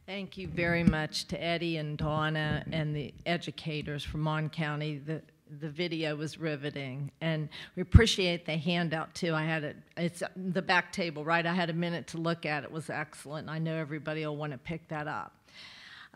Thank you very much to Eddie and Donna and the educators from Mon County. The video was riveting, and we appreciate the handout too. It's the back table, right? I had a minute to look at it. It was excellent. I know everybody will want to pick that up.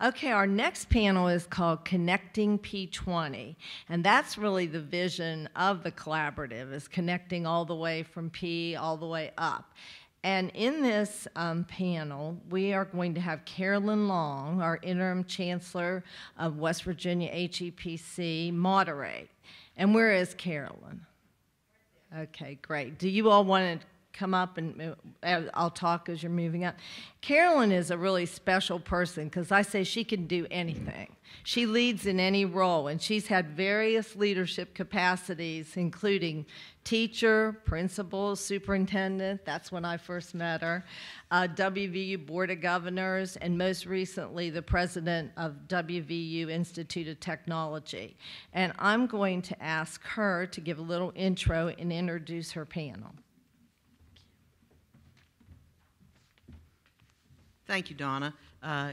Okay, our next panel is called Connecting P-20, and that's really the vision of the collaborative, is connecting all the way from P all the way up. And in this panel, we are going to have Carolyn Long, our interim chancellor of West Virginia HEPC, moderate. And where is Carolyn? Okay, great. Do you all want to come up and I'll talk as you're moving up? Carolyn is a really special person because I say she can do anything. She leads in any role, and she's had various leadership capacities, including teacher, principal, superintendent, that's when I first met her, WVU Board of Governors, and most recently the president of WVU Institute of Technology. And I'm going to ask her to give a little intro and introduce her panel. Thank you, Donna.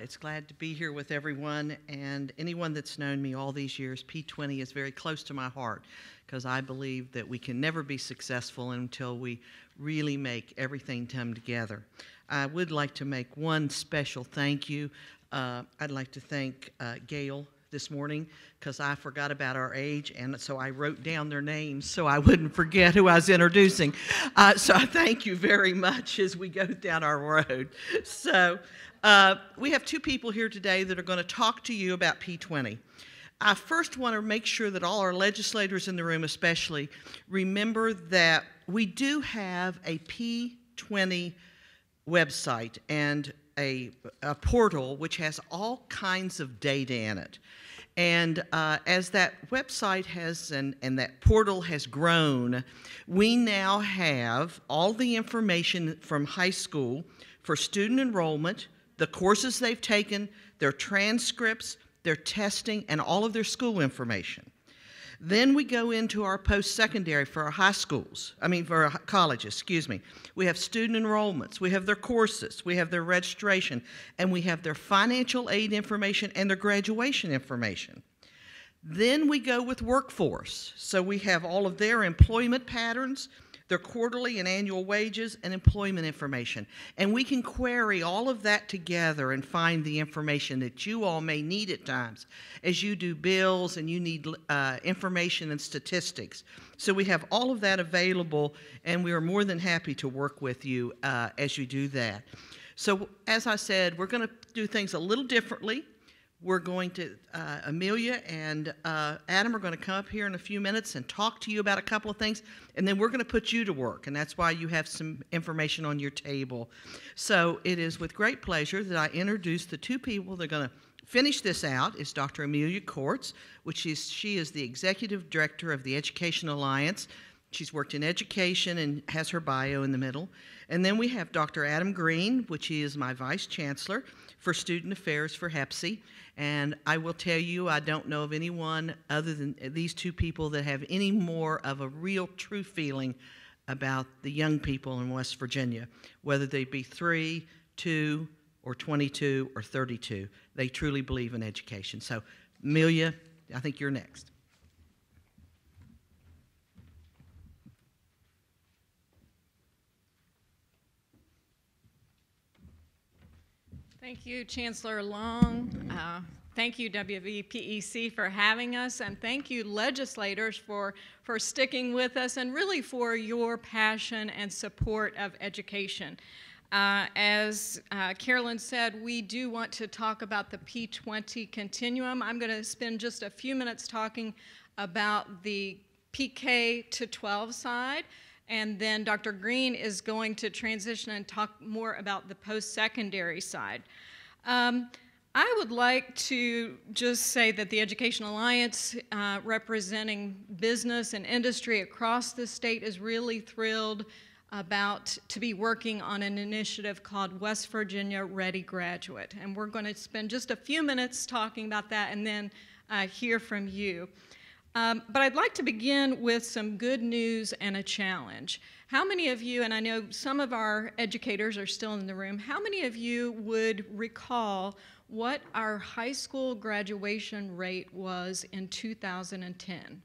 It's glad to be here with everyone, and anyone that's known me all these years, P-20 is very close to my heart because I believe that we can never be successful until we really make everything come together. I would like to make one special thank you. I'd like to thank Gail this morning because I forgot about our age, and so I wrote down their names so I wouldn't forget who I was introducing. So I thank you very much as we go down our road. So we have two people here today that are going to talk to you about P-20. I first want to make sure that all our legislators in the room especially remember that we do have a P-20 website and a portal which has all kinds of data in it. And as that website has and that portal has grown, we now have all the information from high school for student enrollment, the courses they've taken, their transcripts, their testing, and all of their school information. Then we go into our post-secondary for our high schools, for our colleges, excuse me. We have student enrollments, we have their courses, we have their registration, and we have their financial aid information and their graduation information. Then we go with workforce. So we have all of their employment patterns, their quarterly and annual wages, and employment information. And we can query all of that together and find the information that you all may need at times as you do bills and you need information and statistics. So we have all of that available, and we are more than happy to work with you as you do that. So as I said, we're going to do things a little differently. We're going to, Amelia and Adam are going to come up here in a few minutes and talk to you about a couple of things, and then we're going to put you to work, and that's why you have some information on your table. So it is with great pleasure that I introduce the two people that are going to finish this out. Is Dr. Amelia Courts, she is the Executive Director of the Education Alliance. She's worked in education and has her bio in the middle. And then we have Dr. Adam Green, which is my Vice Chancellor for Student Affairs for HEPC. And I will tell you, I don't know of anyone other than these two people that have any more of a real true feeling about the young people in West Virginia, whether they be 3, 2, or 22, or 32. They truly believe in education. So, Amelia, I think you're next. Thank you, Chancellor Long. Thank you, WVPEC, for having us, and thank you, legislators, for sticking with us and really for your passion and support of education. As Carolyn said, we do want to talk about the P-20 continuum. I'm going to spend just a few minutes talking about the PK to 12 side, and then Dr. Green is going to transition and talk more about the post-secondary side. I would like to just say that the Education Alliance, representing business and industry across the state, is really thrilled to be working on an initiative called West Virginia Ready Graduate. And we're going to spend just a few minutes talking about that and then hear from you. But I'd like to begin with some good news and a challenge. How many of you, and I know some of our educators are still in the room, how many of you would recall what our high school graduation rate was in 2010?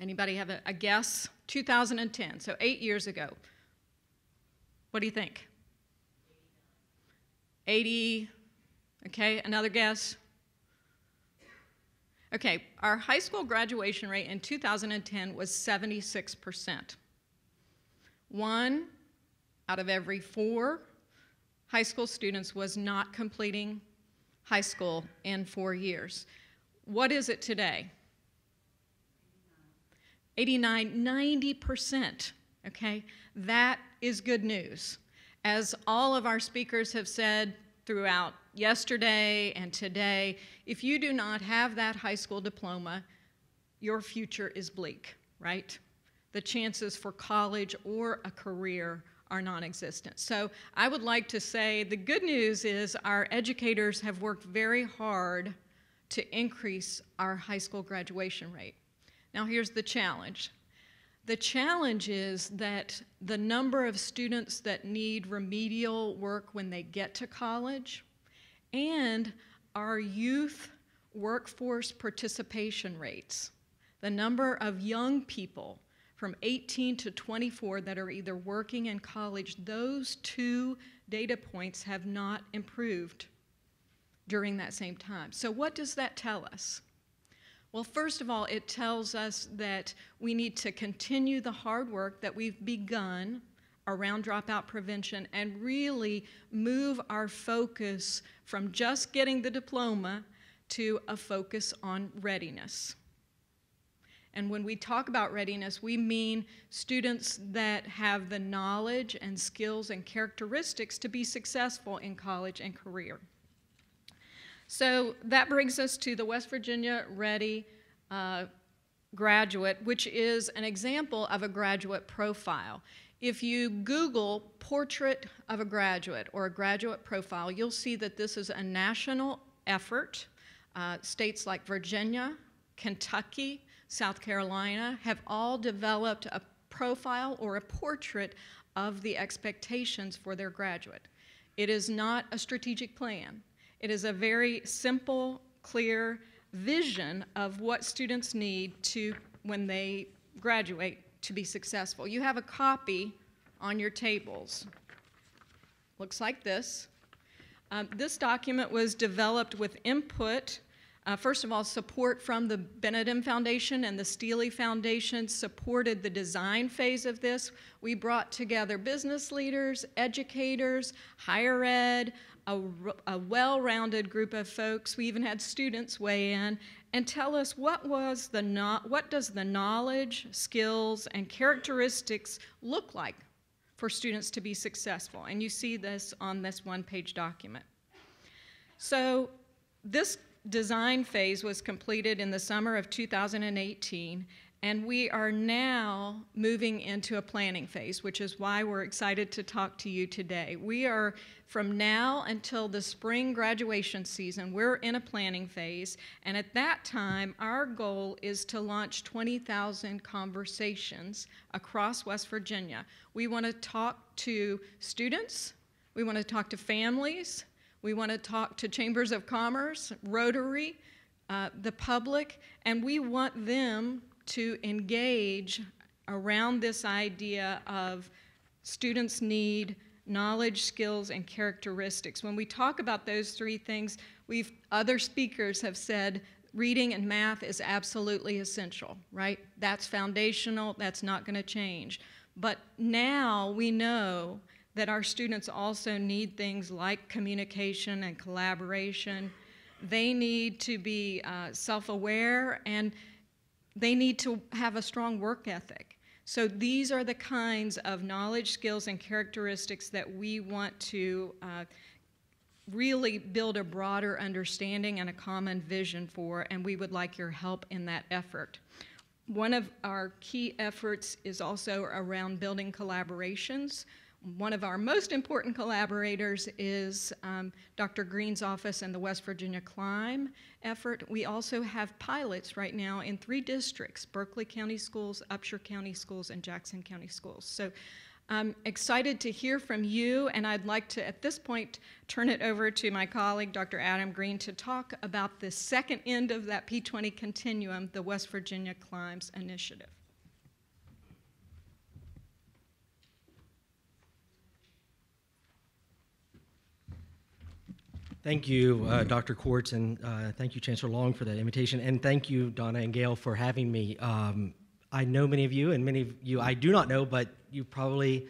Anybody have a guess? 2010, so 8 years ago. What do you think? 80, okay, another guess? Okay, our high school graduation rate in 2010 was 76%. 1 out of every 4 high school students was not completing high school in 4 years. What is it today? 89, 90%, okay? That is good news. As all of our speakers have said throughout yesterday and today, if you do not have that high school diploma, your future is bleak, right? The chances for college or a career are non-existent. So I would like to say the good news is our educators have worked very hard to increase our high school graduation rate. Now here's the challenge. The challenge is that the number of students that need remedial work when they get to college and our youth workforce participation rates, the number of young people from 18 to 24 that are either working in college, those 2 data points have not improved during that same time. So what does that tell us? Well, first of all, it tells us that we need to continue the hard work that we've begun around dropout prevention and really move our focus from just getting the diploma to a focus on readiness. And when we talk about readiness, we mean students that have the knowledge and skills and characteristics to be successful in college and career. So that brings us to the West Virginia Ready graduate, which is an example of a graduate profile. If you Google portrait of a graduate or a graduate profile, you'll see that this is a national effort. States like Virginia, Kentucky, South Carolina have all developed a profile or a portrait of the expectations for their graduate. It is not a strategic plan. It is a very simple, clear vision of what students need to, when they graduate, to be successful. You have a copy on your tables. Looks like this. This document was developed with input, first of all, support from the Benedum Foundation and the Steely Foundation supported the design phase of this. We brought together business leaders, educators, higher ed, a well-rounded group of folks. We even had students weigh in and tell us what does the knowledge, skills, and characteristics look like for students to be successful. And you see this on this one-page document. So this design phase was completed in the summer of 2018, and we are now moving into a planning phase, which is why we're excited to talk to you today. We are, from now until the spring graduation season, we're in a planning phase, and at that time, our goal is to launch 20,000 conversations across West Virginia. We want to talk to students, we want to talk to families, we want to talk to chambers of commerce, Rotary, the public, and we want them to engage around this idea of students need knowledge, skills, and characteristics. When we talk about those 3 things, other speakers have said reading and math is absolutely essential, right? That's foundational, that's not going to change. But now we know that our students also need things like communication and collaboration. They need to be self-aware, and they need to have a strong work ethic. So these are the kinds of knowledge, skills, and characteristics that we want to really build a broader understanding and a common vision for, and we would like your help in that effort. One of our key efforts is also around building collaborations. One of our most important collaborators is Dr. Green's office and the West Virginia Climb effort. We also have pilots right now in 3 districts: Berkeley County Schools, Upshur County Schools, and Jackson County Schools. So I'm excited to hear from you, and I'd like to, at this point, turn it over to my colleague, Dr. Adam Green, to talk about the second end of that P-20 continuum, the West Virginia Climbs Initiative. Thank you, Dr. Quartz, and thank you, Chancellor Long, for the invitation, and thank you, Donna and Gail, for having me. I know many of you, and many of you I do not know, but you probably,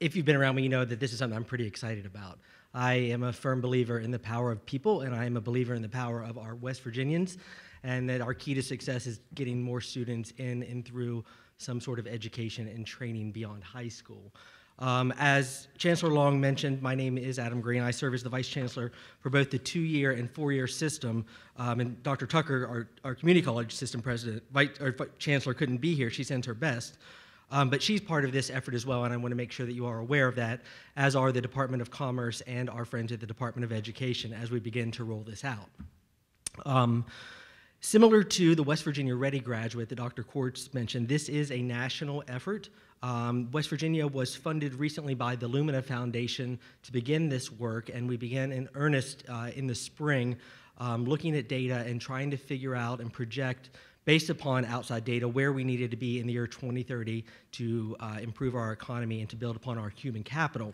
if you've been around me, you know that this is something I'm pretty excited about. I am a firm believer in the power of people, and I am a believer in the power of our West Virginians, and that our key to success is getting more students in and through some sort of education and training beyond high school. As Chancellor Long mentioned, my name is Adam Green. I serve as the Vice Chancellor for both the 2-year and 4-year system. And Dr. Tucker, our Community College System President, Chancellor, couldn't be here. She sends her best. But she's part of this effort as well, and I want to make sure that you are aware of that, as are the Department of Commerce and our friends at the Department of Education as we begin to roll this out. Similar to the West Virginia Ready graduate that Dr. Quartz mentioned, this is a national effort. West Virginia was funded recently by the Lumina Foundation to begin this work, and we began in earnest in the spring looking at data and trying to figure out and project, based upon outside data, where we needed to be in the year 2030 to improve our economy and to build upon our human capital.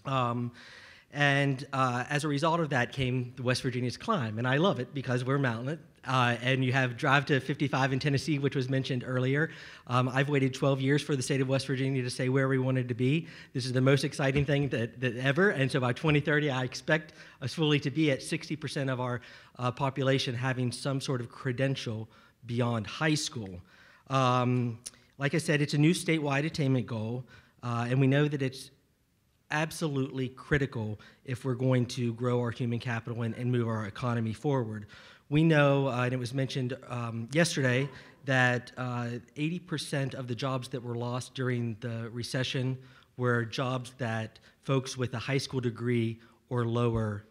As a result of that came the West Virginia's Climb, and I love it because we're mountain. And you have Drive to 55 in Tennessee, which was mentioned earlier. I've waited 12 years for the state of West Virginia to say where we wanted to be. This is the most exciting thing that ever, and so by 2030, I expect us fully to be at 60% of our population having some sort of credential beyond high school. Like I said, it's a new statewide attainment goal, and we know that it's absolutely critical if we're going to grow our human capital and move our economy forward. We know, and it was mentioned yesterday, that 80% of the jobs that were lost during the recession were jobs that folks with a high school degree or lower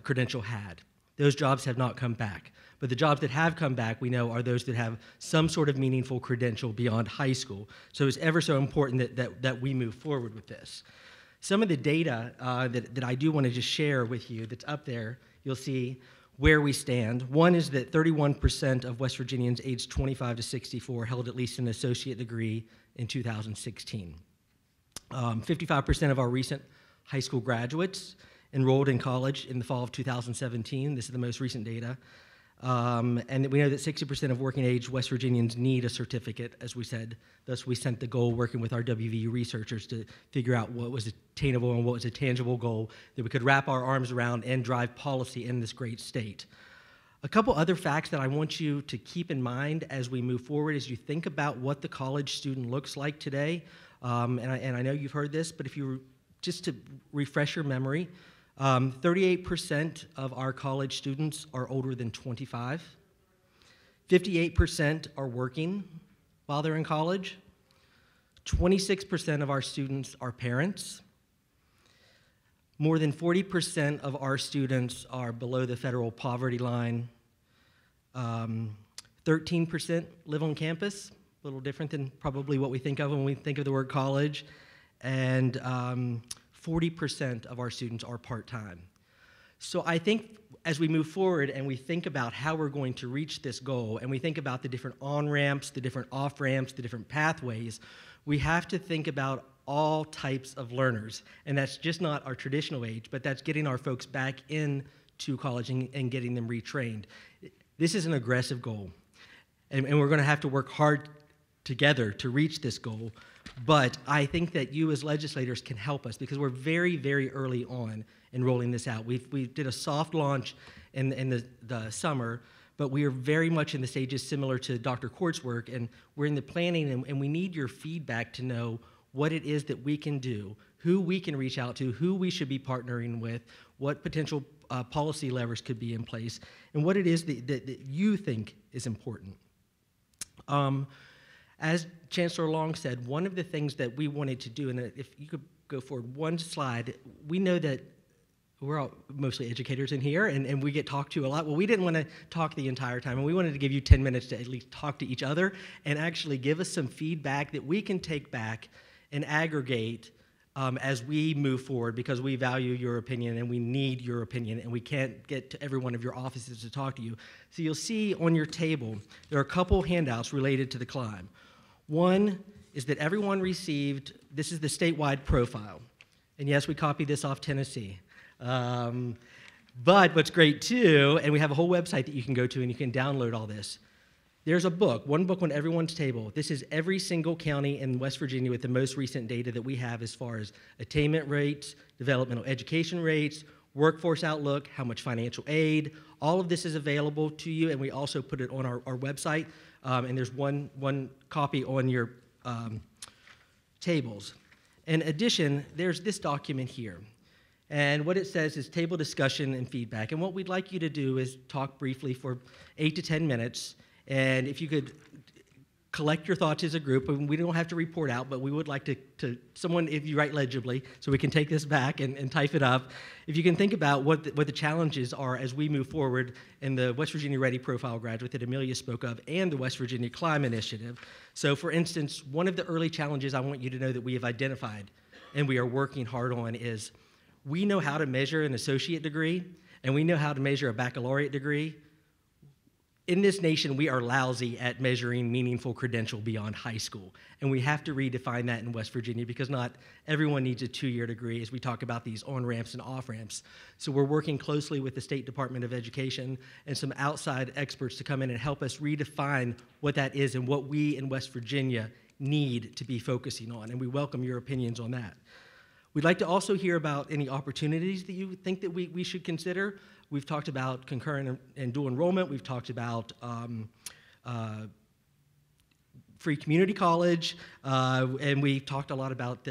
credential had. Those jobs have not come back. But the jobs that have come back, we know, are those that have some sort of meaningful credential beyond high school. So it's ever so important that we move forward with this. Some of the data that I do want to just share with you that's up there, you'll see where we stand. One is that 31% of West Virginians aged 25 to 64 held at least an associate degree in 2016. 55% of our recent high school graduates enrolled in college in the fall of 2017. This is the most recent data. And we know that 60% of working age West Virginians need a certificate, as we said. Thus, we sent the goal working with our WVU researchers to figure out what was attainable and what was a tangible goal that we could wrap our arms around and drive policy in this great state. A couple other facts that I want you to keep in mind as we move forward as you think about what the college student looks like today. And I know you've heard this, but if you just to refresh your memory, 38% of our college students are older than 25. 58% are working while they're in college. 26% of our students are parents. More than 40% of our students are below the federal poverty line. 13% live on campus, a little different than probably what we think of when we think of the word college. And 40% of our students are part-time. So I think as we move forward and we think about how we're going to reach this goal, and we think about the different on-ramps, the different off-ramps, the different pathways, we have to think about all types of learners. And that's just not our traditional age, but that's getting our folks back into college and getting them retrained. This is an aggressive goal, and we're going to have to work hard together to reach this goal. But I think that you as legislators can help us because we're very, very early on in rolling this out. We did a soft launch in the summer, but we are very much in the stages similar to Dr. Quartz's work, and we're in the planning, and we need your feedback to know what it is that we can do, who we can reach out to, who we should be partnering with, what potential policy levers could be in place, and what it is that you think is important. As Chancellor Long said, one of the things that we wanted to do, and if you could go forward one slide, we know that we're all mostly educators in here, and we get talked to a lot. Well, we didn't want to talk the entire time, and we wanted to give you 10 minutes to at least talk to each other and actually give us some feedback that we can take back and aggregate as we move forward, because we value your opinion and we need your opinion, and we can't get to every one of your offices to talk to you. So you'll see on your table, there are a couple handouts related to the climb. One is that everyone received, this is the statewide profile. And yes, we copied this off Tennessee. But what's great too, and we have a whole website that you can go to and you can download all this. There's a book, one book on everyone's table. This is every single county in West Virginia with the most recent data that we have as far as attainment rates, developmental education rates, workforce outlook, how much financial aid. All of this is available to you, and we also put it on our website. And there's one copy on your tables. In addition, there's this document here. And what it says is table discussion and feedback. And what we'd like you to do is talk briefly for 8 to 10 minutes. And if you could collect your thoughts as a group, and we don't have to report out, but we would like to someone, if you write legibly, so we can take this back and type it up. If you can think about what the challenges are as we move forward in the West Virginia Ready Profile Graduate that Amelia spoke of, and the West Virginia Climb Initiative. So for instance, one of the early challenges I want you to know that we have identified and we are working hard on is we know how to measure an associate degree, and we know how to measure a baccalaureate degree. In this nation, we are lousy at measuring meaningful credential beyond high school, and we have to redefine that in West Virginia because not everyone needs a 2-year degree as we talk about these on-ramps and off-ramps. So we're working closely with the State Department of Education and some outside experts to come in and help us redefine what that is and what we in West Virginia need to be focusing on, and we welcome your opinions on that. We'd like to also hear about any opportunities that you think that we should consider. We've talked about concurrent and dual enrollment. We've talked about free community college, and we talked a lot about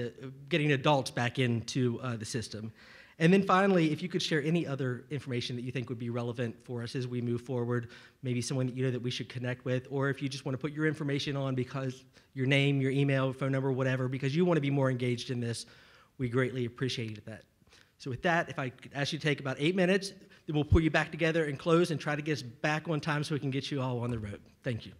getting adults back into the system. And then finally, if you could share any other information that you think would be relevant for us as we move forward, maybe someone that you know that we should connect with, or if you just want to put your information on because your name, your email, phone number, whatever, because you want to be more engaged in this, we greatly appreciate that. So with that, if I could ask you to take about 8 minutes, then we'll pull you back together and close and try to get us back on time so we can get you all on the road. Thank you.